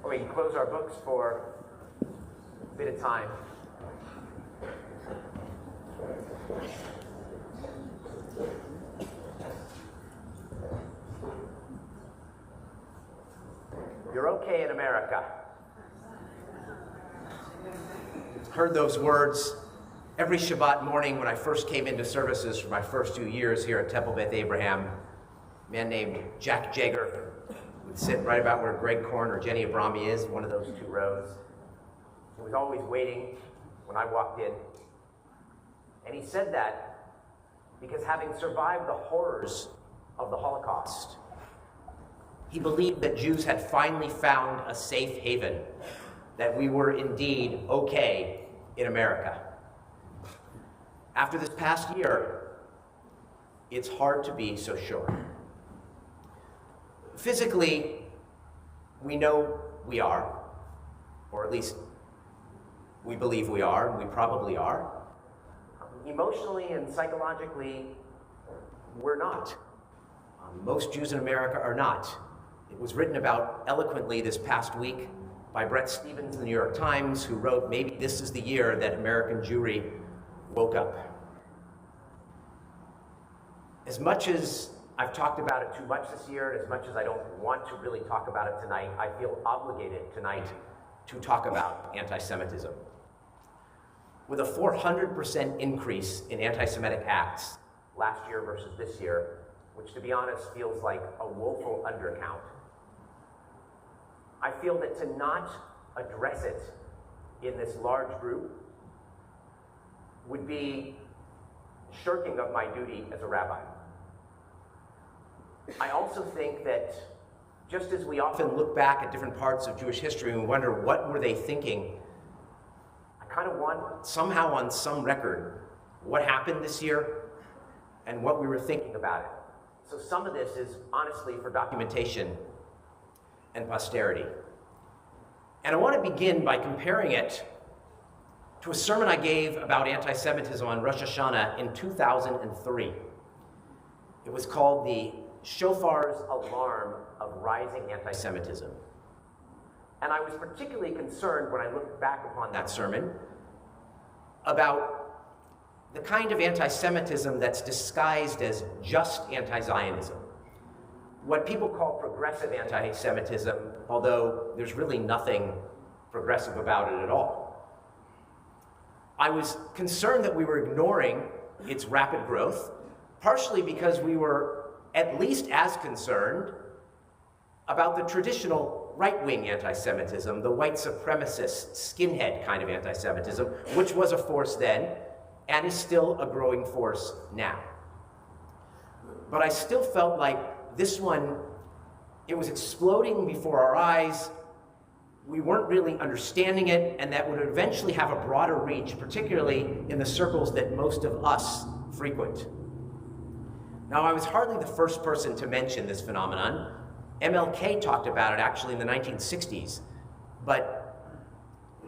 Or we can close our books for a bit of time. You're okay in America. Heard those words every Shabbat morning when I first came into services for my first 2 years here at Temple Beth Abraham. A man named Jack Jager would sit right about where Greg Korn or Jenny Abrami is, one of those two rows. He was always waiting when I walked in. And he said that because having survived the horrors of the Holocaust, he believed that Jews had finally found a safe haven, that we were indeed okay in America. After this past year, it's hard to be so sure. Physically, we know we are, or at least we believe we are, and we probably are. Emotionally and psychologically, we're not. Most Jews in America are not. It was written about eloquently this past week by Bret Stephens in the New York Times, who wrote, "Maybe this is the year that American Jewry woke up." As much as I've talked about it too much this year, and as much as I don't want to really talk about it tonight, I feel obligated tonight to talk about anti-Semitism. With a 400% increase in anti-Semitic acts last year versus this year, which to be honest feels like a woeful undercount, I feel that to not address it in this large group would be shirking of my duty as a rabbi. I also think that just as we often look back at different parts of Jewish history and wonder what were they thinking, I kind of want somehow on some record what happened this year and what we were thinking about it. So some of this is honestly for documentation and posterity. And I want to begin by comparing it to a sermon I gave about anti-Semitism on Rosh Hashanah in 2003. It was called The Shofar's Alarm of Rising Anti-Semitism. And I was particularly concerned when I looked back upon that sermon about the kind of anti-Semitism that's disguised as just anti-Zionism. What people call progressive anti-Semitism, although there's really nothing progressive about it at all. I was concerned that we were ignoring its rapid growth, partially because we were at least as concerned about the traditional right-wing anti-Semitism, the white supremacist, skinhead kind of anti-Semitism, which was a force then and is still a growing force now. But I still felt like this one, it was exploding before our eyes. We weren't really understanding it, and that would eventually have a broader reach, particularly in the circles that most of us frequent. Now, I was hardly the first person to mention this phenomenon. MLK talked about it actually in the 1960s, but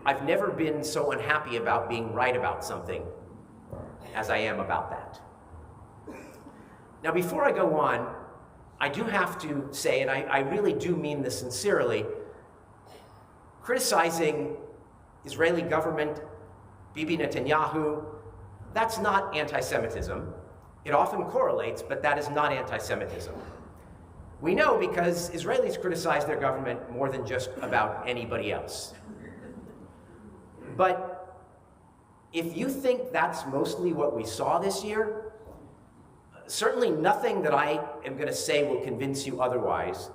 I've never been so unhappy about being right about something as I am about that. Now, before I go on, I do have to say, and I really do mean this sincerely, criticizing Israeli government, Bibi Netanyahu, that's not anti-Semitism. It often correlates, but that is not anti-Semitism. We know because Israelis criticize their government more than just about anybody else. But if you think that's mostly what we saw this year, certainly nothing that I am going to say will convince you otherwise,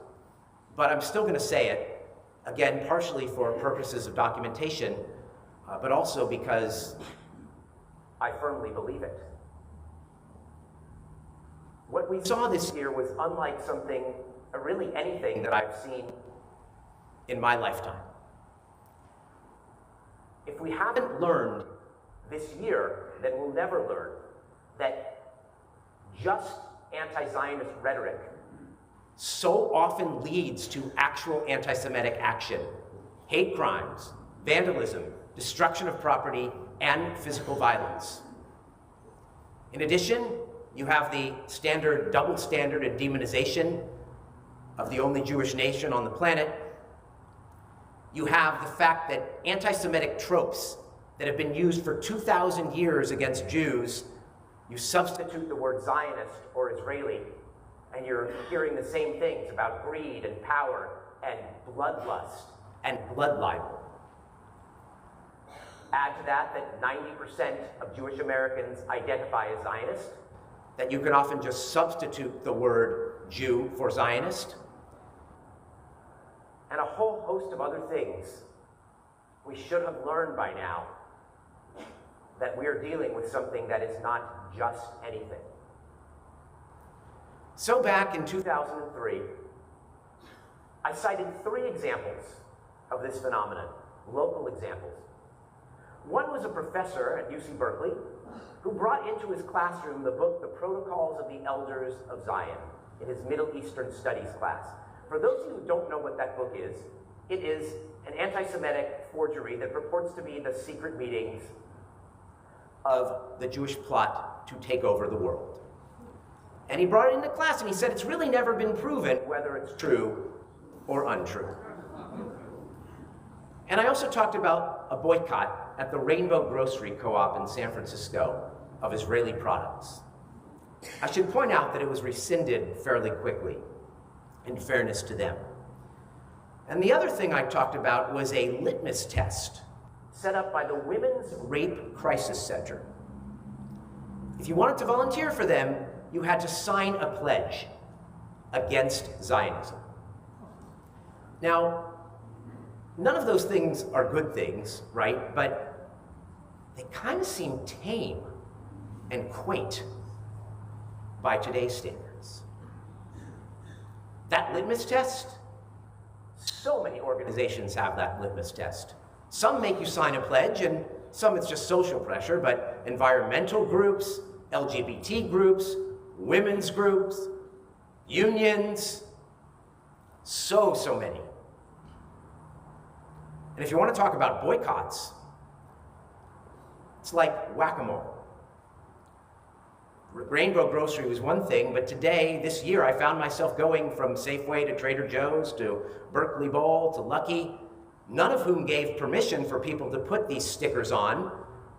but I'm still going to say it, again, partially for purposes of documentation, but also because I firmly believe it. What we saw this year was unlike something, really anything that I've seen in my lifetime. If we haven't learned this year, then we'll never learn that just anti-Zionist rhetoric so often leads to actual anti-Semitic action, hate crimes, vandalism, destruction of property, and physical violence. In addition, you have the standard, double standard and demonization of the only Jewish nation on the planet. You have the fact that anti-Semitic tropes that have been used for 2,000 years against Jews, you substitute the word Zionist or Israeli, and you're hearing the same things about greed and power and bloodlust and blood libel. Add to that 90% of Jewish Americans identify as Zionist, that you can often just substitute the word Jew for Zionist, and a whole host of other things we should have learned by now, that we are dealing with something that is not just anything. So back in 2003, I cited 3 examples of this phenomenon, local examples. One was a professor at UC Berkeley who brought into his classroom the book, The Protocols of the Elders of Zion, in his Middle Eastern Studies class. For those of you who don't know what that book is, it is an anti-Semitic forgery that purports to be the secret meetings of the Jewish plot to take over the world. And he brought it into class and he said it's really never been proven whether it's true or untrue. And I also talked about a boycott at the Rainbow Grocery Co-op in San Francisco of Israeli products. I should point out that it was rescinded fairly quickly, in fairness to them. And the other thing I talked about was a litmus test set up by the Women's Rape Crisis Center. If you wanted to volunteer for them, you had to sign a pledge against Zionism. Now, none of those things are good things, right? But they kind of seem tame and quaint by today's standards. That litmus test, so many organizations have that litmus test. Some make you sign a pledge, and some it's just social pressure, but environmental groups, LGBT groups, women's groups, unions, so many. And if you want to talk about boycotts, it's like whack-a-mole. Rainbow Grocery was one thing, but today, this year, I found myself going from Safeway to Trader Joe's to Berkeley Bowl to Lucky, none of whom gave permission for people to put these stickers on,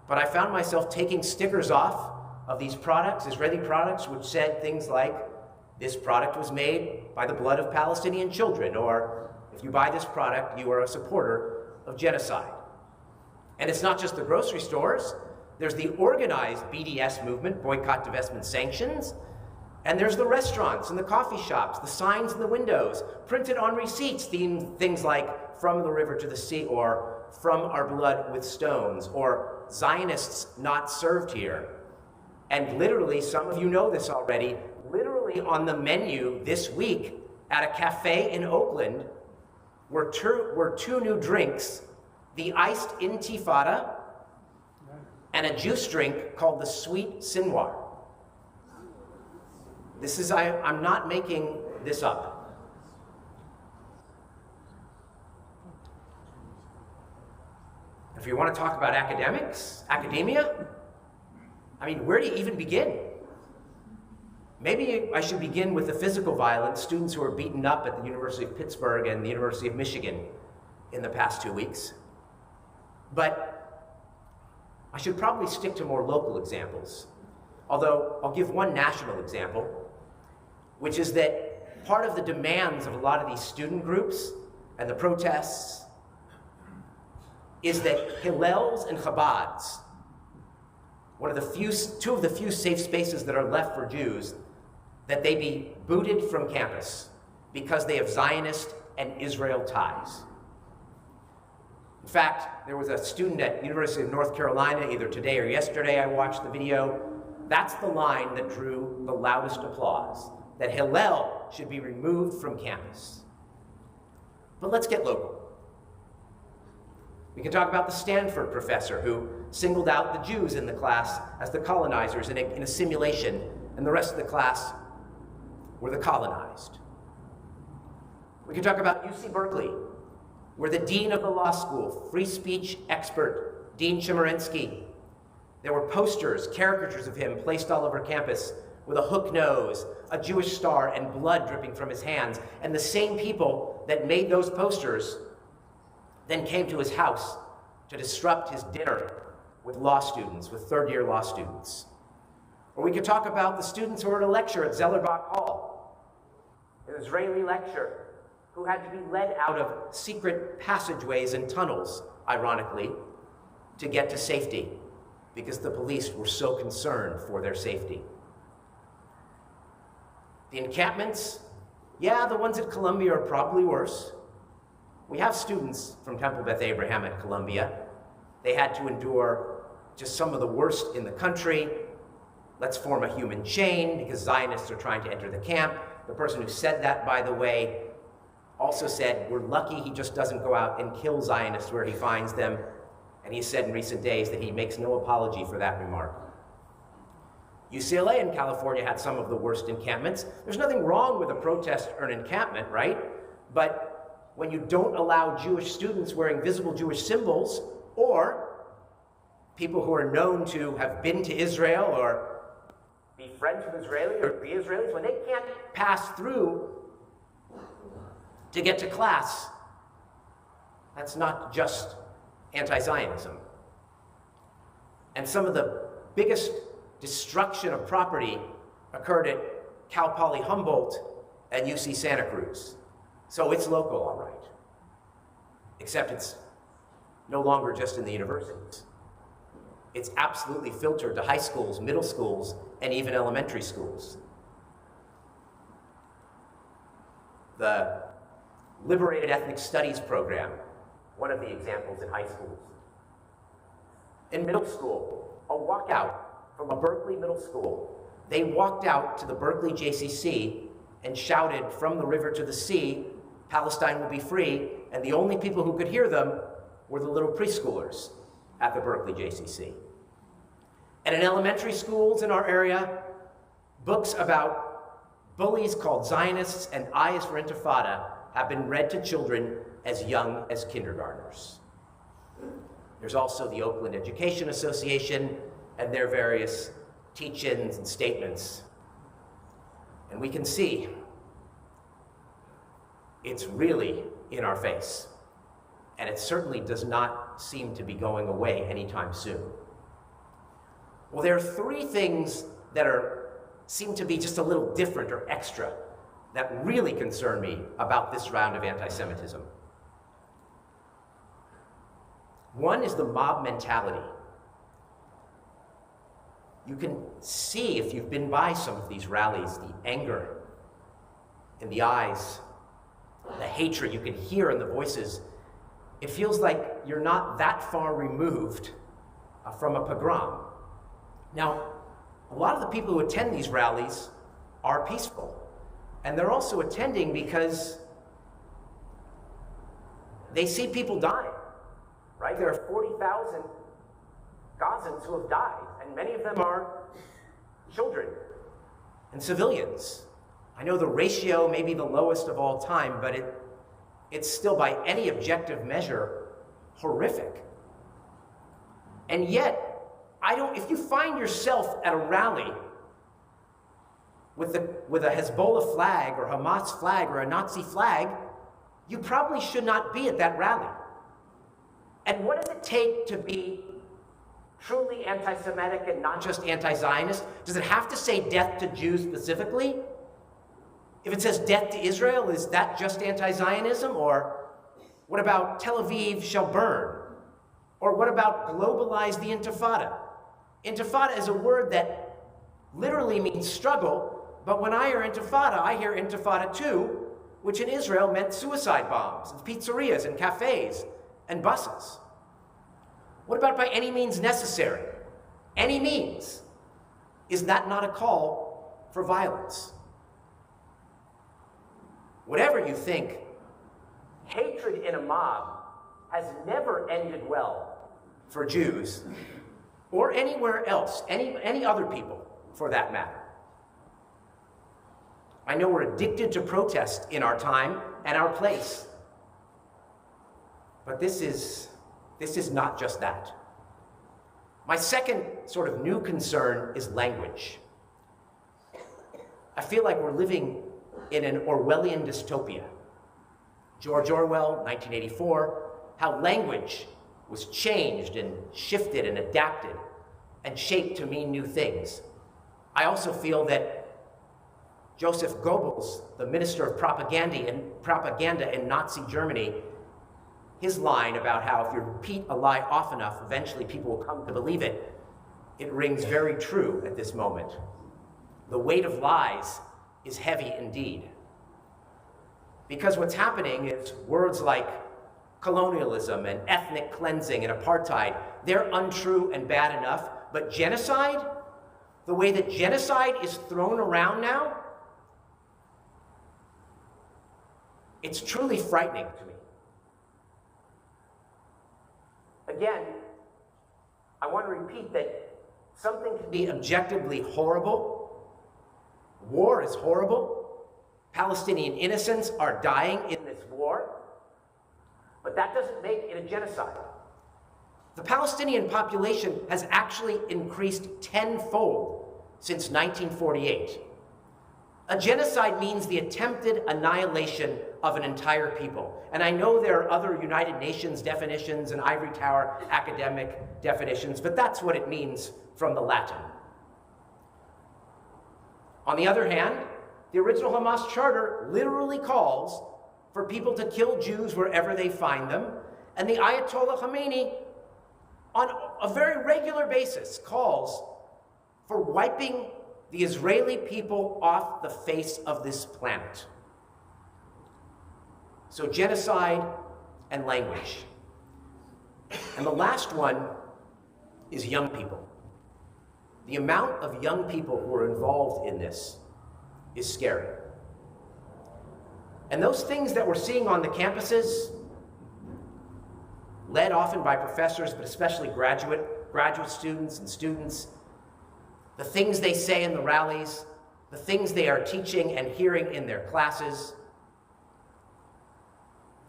but I found myself taking stickers off of these products, Israeli products, which said things like, this product was made by the blood of Palestinian children, or if you buy this product, you are a supporter of genocide. And it's not just the grocery stores. There's the organized BDS movement, boycott, divestment, sanctions, and there's the restaurants and the coffee shops, the signs in the windows, printed on receipts, things like from the river to the sea, or from our blood with stones, or Zionists not served here. And literally, some of you know this already, literally on the menu this week at a cafe in Oakland were two new drinks, the iced Intifada and a juice drink called the Sweet Sinwar. This is, I'm not making this up. If you want to talk about academia, I mean, where do you even begin? Maybe I should begin with the physical violence, students who were beaten up at the University of Pittsburgh and the University of Michigan in the past 2 weeks. But I should probably stick to more local examples, although I'll give one national example, which is that part of the demands of a lot of these student groups and the protests is that Hillels and Chabads, two of the few safe spaces that are left for Jews, that they be booted from campus because they have Zionist and Israel ties. In fact, there was a student at University of North Carolina, either today or yesterday, I watched the video. That's the line that drew the loudest applause, that Hillel should be removed from campus. But let's get local. We can talk about the Stanford professor who singled out the Jews in the class as the colonizers in a simulation, and the rest of the class were the colonized. We can talk about UC Berkeley, where the dean of the law school, free speech expert, Dean Chemerinsky, there were posters, caricatures of him placed all over campus with a hook nose, a Jewish star, and blood dripping from his hands. And the same people that made those posters then came to his house to disrupt his dinner with law students, with third-year law students. Or we could talk about the students who were at a lecture at Zellerbach Hall, an Israeli lecturer who had to be led out of secret passageways and tunnels, ironically, to get to safety because the police were so concerned for their safety. The encampments, yeah, the ones at Columbia are probably worse. We have students from Temple Beth Abraham at Columbia. They had to endure just some of the worst in the country. Let's form a human chain because Zionists are trying to enter the camp. The person who said that, by the way, also said, we're lucky he just doesn't go out and kill Zionists where he finds them. And he said in recent days that he makes no apology for that remark. UCLA in California had some of the worst encampments. There's nothing wrong with a protest or an encampment, right? But when you don't allow Jewish students wearing visible Jewish symbols, or people who are known to have been to Israel or be friends with Israelis or be Israelis, when they can't pass through to get to class, that's not just anti-Zionism. And some of the biggest destruction of property occurred at Cal Poly Humboldt and UC Santa Cruz. So it's local, all right. Except it's no longer just in the universities. It's absolutely filtered to high schools, middle schools, and even elementary schools. The Liberated Ethnic Studies program, one of the examples in high schools. In middle school, a walkout from a Berkeley middle school. They walked out to the Berkeley JCC and shouted from the river to the sea, Palestine will be free, and the only people who could hear them were the little preschoolers at the Berkeley JCC. And in elementary schools in our area, books about bullies called Zionists and I is for Intifada have been read to children as young as kindergartners. There's also the Oakland Education Association and their various teach-ins and statements. And we can see it's really in our face. And it certainly does not seem to be going away anytime soon. Well, there are three things that seem to be just a little different or extra that really concern me about this round of anti-Semitism. One is the mob mentality. You can see, if you've been by some of these rallies, the anger in the eyes, the hatred you can hear in the voices. It feels like you're not that far removed from a pogrom. Now, a lot of the people who attend these rallies are peaceful, and they're also attending because they see people dying, right? There are 40,000 Gazans who have died, and many of them are children and civilians. I know the ratio may be the lowest of all time, but it's still, by any objective measure, horrific. And yet, if you find yourself at a rally with a Hezbollah flag or Hamas flag or a Nazi flag, you probably should not be at that rally. And what does it take to be truly anti-Semitic and not just anti-Zionist? Does it have to say death to Jews specifically? If it says death to Israel, is that just anti-Zionism? Or what about Tel Aviv shall burn? Or what about globalize the Intifada? Intifada is a word that literally means struggle, but when I hear Intifada, I hear Intifada 2, which in Israel meant suicide bombs, and pizzerias and cafes and buses. What about by any means necessary? Any means. Is that not a call for violence? Whatever you think, hatred in a mob has never ended well for Jews or anywhere else, any other people for that matter. I know we're addicted to protest in our time and our place, but this is not just that. My second sort of new concern is language. I feel like we're living in an Orwellian dystopia. George Orwell, 1984, how language was changed and shifted and adapted and shaped to mean new things. I also feel that Joseph Goebbels, the minister of propaganda in Nazi Germany, his line about how if you repeat a lie often enough, eventually people will come to believe it, it rings very true at this moment. The weight of lies is heavy indeed. Because what's happening is words like colonialism and ethnic cleansing and apartheid, they're untrue and bad enough, but genocide, the way that genocide is thrown around now, it's truly frightening to me. Again, I want to repeat that something can be objectively horrible. War is horrible. Palestinian innocents are dying in this war. But that doesn't make it a genocide. The Palestinian population has actually increased tenfold since 1948. A genocide means the attempted annihilation of an entire people. And I know there are other United Nations definitions and ivory tower academic definitions, but that's what it means from the Latin. On the other hand, the original Hamas charter literally calls for people to kill Jews wherever they find them, and the Ayatollah Khamenei, on a very regular basis, calls for wiping the Israeli people off the face of this planet. So genocide and language. And the last one is young people. The amount of young people who are involved in this is scary. And those things that we're seeing on the campuses, led often by professors, but especially graduate students and students, the things they say in the rallies, the things they are teaching and hearing in their classes,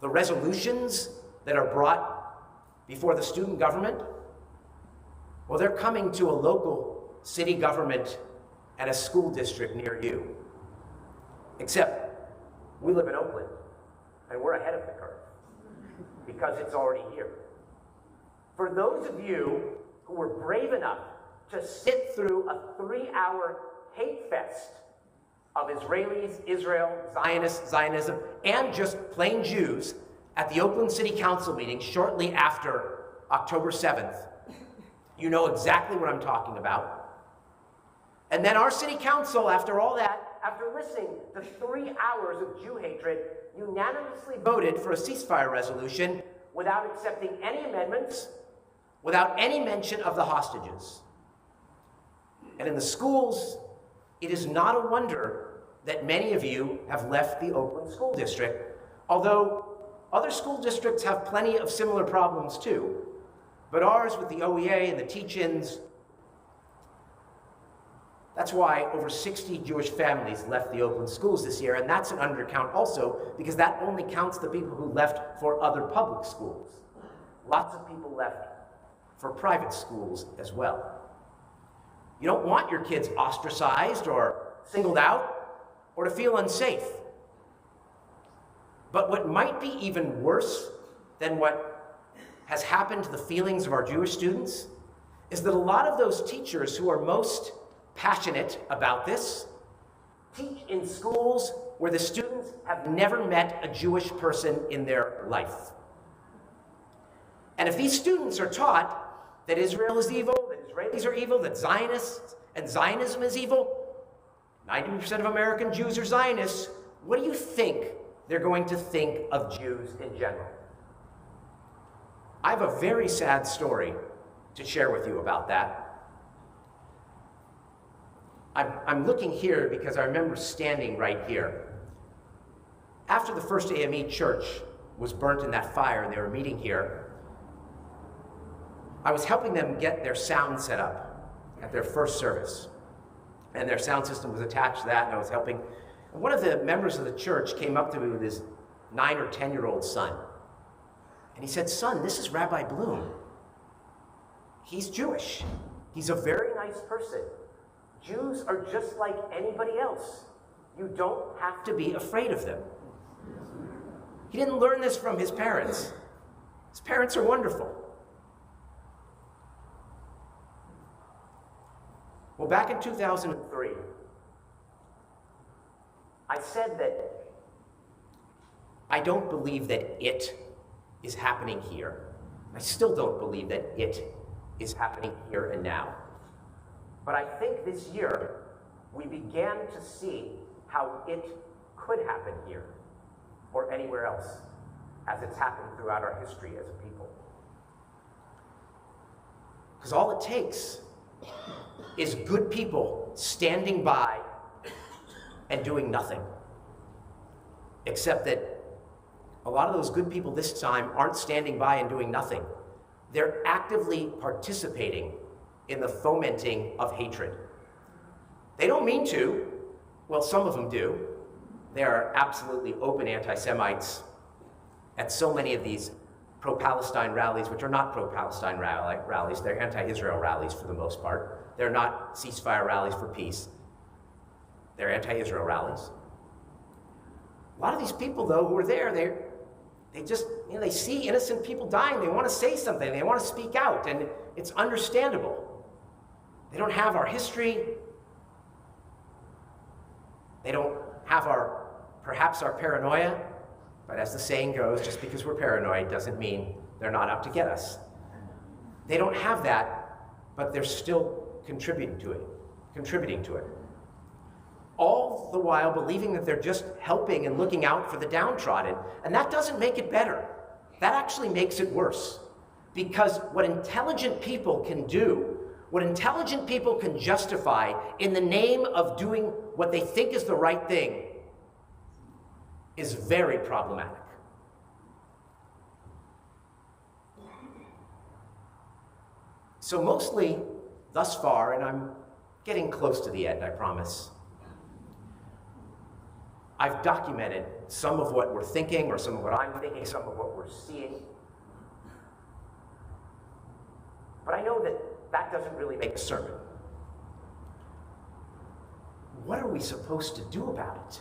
the resolutions that are brought before the student government, well, they're coming to a local city government and a school district near you. Except we live in Oakland, and we're ahead of the curve because it's already here. For those of you who were brave enough to sit through a 3-hour hate fest of Israelis, Israel, Zionists, Zionism, and just plain Jews at the Oakland City Council meeting shortly after October 7th, you know exactly what I'm talking about. And then our city council, after all that, after listening to 3 hours of Jew hatred, unanimously voted for a ceasefire resolution without accepting any amendments, without any mention of the hostages. And in the schools, it is not a wonder that many of you have left the Oakland School District, although other school districts have plenty of similar problems too. But ours, with the OEA and the teach-ins, that's why over 60 Jewish families left the Oakland schools this year, and that's an undercount also, because that only counts the people who left for other public schools. Lots of people left for private schools as well. You don't want your kids ostracized or singled out or to feel unsafe. But what might be even worse than what has happened to the feelings of our Jewish students is that a lot of those teachers who are most passionate about this teach in schools where the students have never met a Jewish person in their life. And if these students are taught that Israel is evil, that Israelis are evil, that Zionists and Zionism is evil, 90% of American Jews are Zionists, what do you think they're going to think of Jews in general? I have a very sad story to share with you about that. I'm looking here because I remember standing right here. After the First AME church was burnt in that fire and they were meeting here, I was helping them get their sound set up at their first service. And their sound system was attached to that, and I was helping. And one of the members of the church came up to me with his 9 or 10-year-old son. And he said, "Son, this is Rabbi Bloom. He's Jewish. He's a very nice person. Jews are just like anybody else. You don't have to be afraid of them." He didn't learn this from his parents. His parents are wonderful. Well, back in 2003, I said that I don't believe that it is happening here. I still don't believe that it is happening here and now. But I think this year, we began to see how it could happen here or anywhere else, as it's happened throughout our history as a people. Because all it takes is good people standing by and doing nothing. Except that a lot of those good people this time aren't standing by and doing nothing. They're actively participating in the fomenting of hatred. They don't mean to. Well, some of them do. They are absolutely open anti-Semites at so many of these pro-Palestine rallies, which are not pro-Palestine rallies. They're anti-Israel rallies for the most part. They're not ceasefire rallies for peace. They're anti-Israel rallies. A lot of these people, though, who are there, they just, they see innocent people dying. They want to say something. They want to speak out, and it's understandable. They don't have our history. They don't have perhaps our paranoia. But as the saying goes, just because we're paranoid doesn't mean they're not out to get us. They don't have that, but they're still contributing to it. All the while believing that they're just helping and looking out for the downtrodden. And that doesn't make it better. That actually makes it worse. Because what intelligent people can do, what intelligent people can justify in the name of doing what they think is the right thing, is very problematic. So mostly, thus far, and I'm getting close to the end, I promise, I've documented some of what we're thinking, or some of what I'm thinking, some of what we're seeing. But I know that that doesn't really make a sermon. What are we supposed to do about it?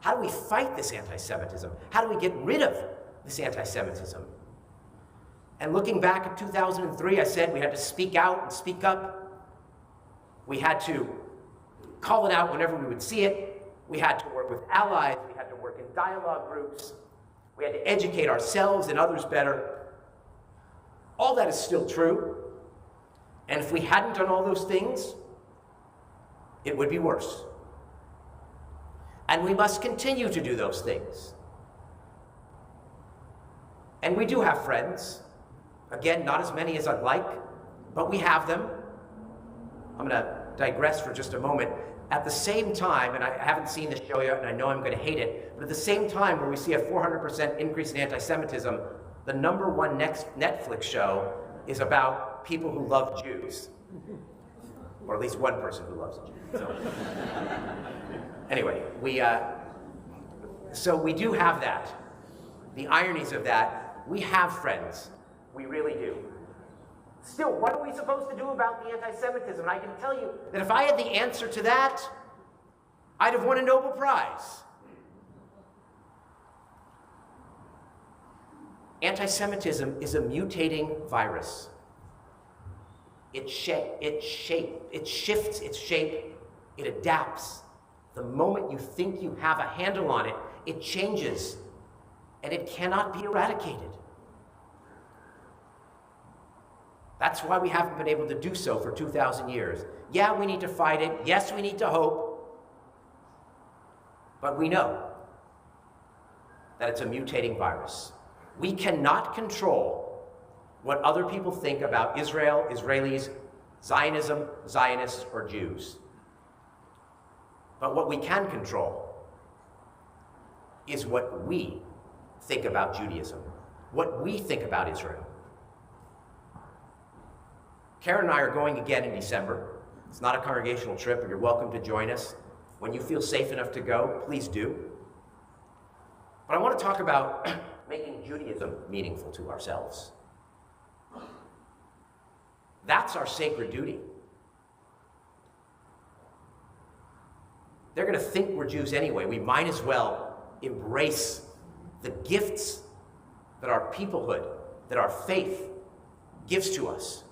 How do we fight this anti-Semitism? How do we get rid of this anti-Semitism? And looking back at 2003, I said we had to speak out and speak up. We had to call it out whenever we would see it. We had to work with allies. We had to work in dialogue groups. We had to educate ourselves and others better. All that is still true. And if we hadn't done all those things, it would be worse. And we must continue to do those things. And we do have friends. Again, not as many as I'd like, but we have them. I'm going to digress for just a moment. At the same time, and I haven't seen the show yet, and I know I'm going to hate it, but at the same time where we see a 400% increase in anti-Semitism, the #1 next Netflix show is about people who love Jews. Or at least one person who loves Jews. So. Anyway, so we do have that. The ironies of that, we have friends. We really do. Still, what are we supposed to do about the anti-Semitism? And I can tell you that if I had the answer to that, I'd have won a Nobel Prize. Anti-Semitism is a mutating virus. It shifts its shape, it adapts. The moment you think you have a handle on it, it changes, and it cannot be eradicated. That's why we haven't been able to do so for 2,000 years. Yeah, we need to fight it. Yes, we need to hope. But we know that it's a mutating virus. We cannot control what other people think about Israel, Israelis, Zionism, Zionists, or Jews. But what we can control is what we think about Judaism, what we think about Israel. Karen and I are going again in December. It's not a congregational trip, but you're welcome to join us. When you feel safe enough to go, please do. But I want to talk about making Judaism meaningful to ourselves. That's our sacred duty. They're going to think we're Jews anyway. We might as well embrace the gifts that our peoplehood, that our faith gives to us.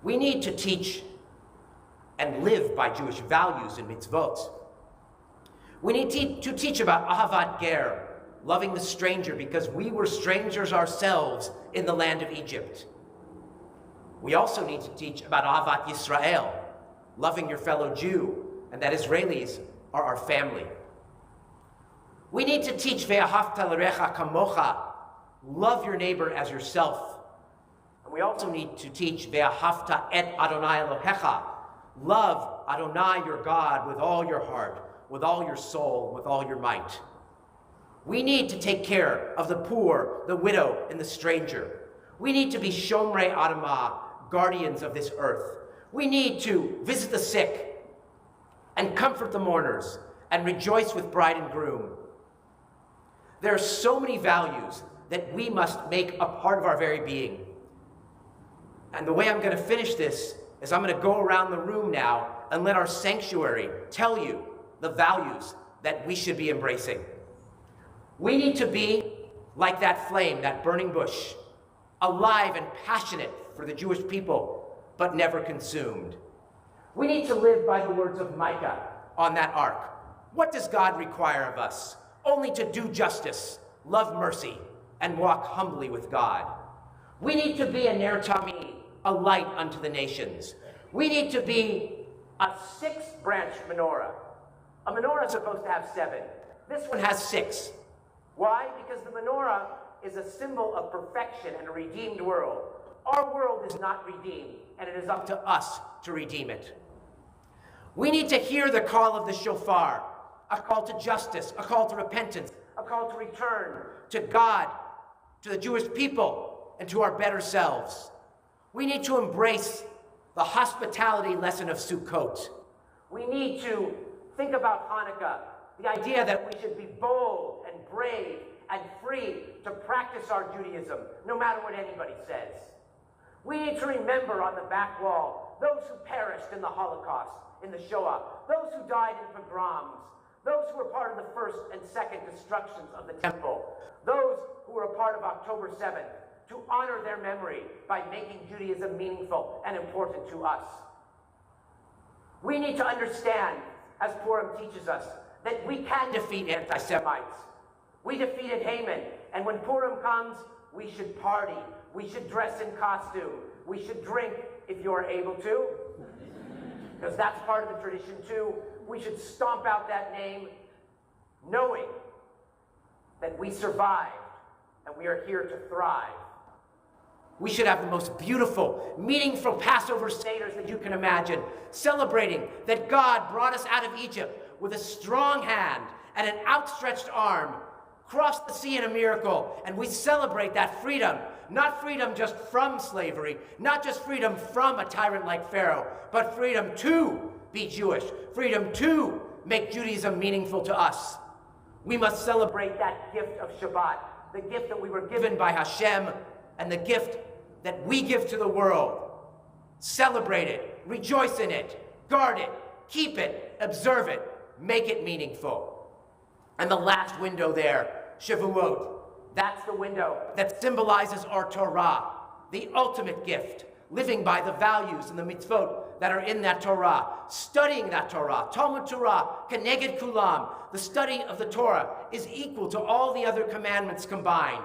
We need to teach and live by Jewish values and mitzvot. We need to teach about ahavat ger, loving the stranger, because we were strangers ourselves in the land of Egypt. We also need to teach about ahavat Yisrael, loving your fellow Jew, and that Israelis are our family. We need to teach ve'ahavta l'recha kamocha, love your neighbor as yourself. And we also need to teach ve'ahavta et Adonai Elohecha, love Adonai your God with all your heart, with all your soul, with all your might. We need to take care of the poor, the widow, and the stranger. We need to be Shomrei Adamah, guardians of this earth. We need to visit the sick and comfort the mourners and rejoice with bride and groom. There are so many values that we must make a part of our very being. And the way I'm going to finish this is I'm going to go around the room now and let our sanctuary tell you the values that we should be embracing. We need to be like that flame, that burning bush, alive and passionate for the Jewish people, but never consumed. We need to live by the words of Micah on that ark. What does God require of us? Only to do justice, love mercy, and walk humbly with God. We need to be a ner tamid, a light unto the nations. We need to be a 6-branch menorah. A menorah is supposed to have 7. This one has 6. Why? Because the menorah is a symbol of perfection and a redeemed world. Our world is not redeemed, and it is up to us to redeem it. We need to hear the call of the shofar, a call to justice, a call to repentance, a call to return to God, to the Jewish people, and to our better selves. We need to embrace the hospitality lesson of Sukkot. We need to think about Hanukkah, the idea that we should be bold and brave and free to practice our Judaism, no matter what anybody says. We need to remember on the back wall those who perished in the Holocaust, in the Shoah, those who died in pogroms, those who were part of the first and second destructions of the temple, those who were a part of October 7th, to honor their memory by making Judaism meaningful and important to us. We need to understand, as Purim teaches us, that we can defeat anti-Semites. We defeated Haman, and when Purim comes, we should party. We should dress in costume. We should drink if you are able to, because that's part of the tradition too. We should stomp out that name, knowing that we survived and we are here to thrive. We should have the most beautiful, meaningful Passover Seders that you can imagine, celebrating that God brought us out of Egypt with a strong hand and an outstretched arm, crossed the sea in a miracle, and we celebrate that freedom. Not freedom just from slavery, not just freedom from a tyrant like Pharaoh, but freedom to be Jewish, freedom to make Judaism meaningful to us. We must celebrate that gift of Shabbat, the gift that we were given by Hashem, and the gift that we give to the world. Celebrate it, rejoice in it, guard it, keep it, observe it, make it meaningful. And the last window there, Shavuot, that's the window that symbolizes our Torah, the ultimate gift, living by the values and the mitzvot that are in that Torah, studying that Torah. Talmud Torah, Keneged Kulam, the study of the Torah is equal to all the other commandments combined.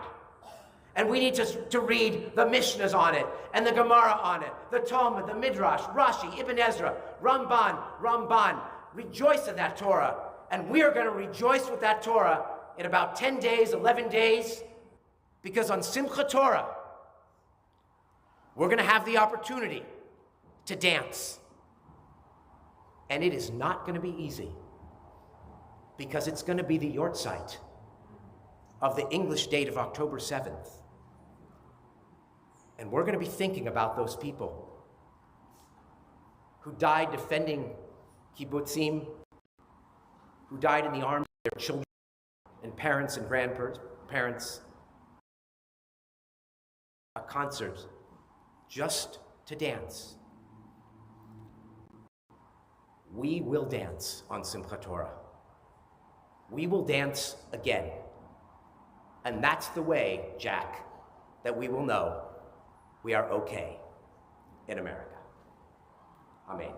And we need to read the Mishnahs on it, and the Gemara on it, the Talmud, the Midrash, Rashi, Ibn Ezra, Ramban. Rejoice in that Torah. And we are going to rejoice with that Torah in about 10 days, 11 days, because on Simchat Torah, we're going to have the opportunity to dance. And it is not going to be easy, because it's going to be the Yortzeit of the English date of October 7th. And we're going to be thinking about those people who died defending kibbutzim, who died in the arms of their children and parents and grandparents. A concert just to dance. We will dance on Simchat Torah. We will dance again. And that's the way, Jack, that we will know we are okay in America. Amen.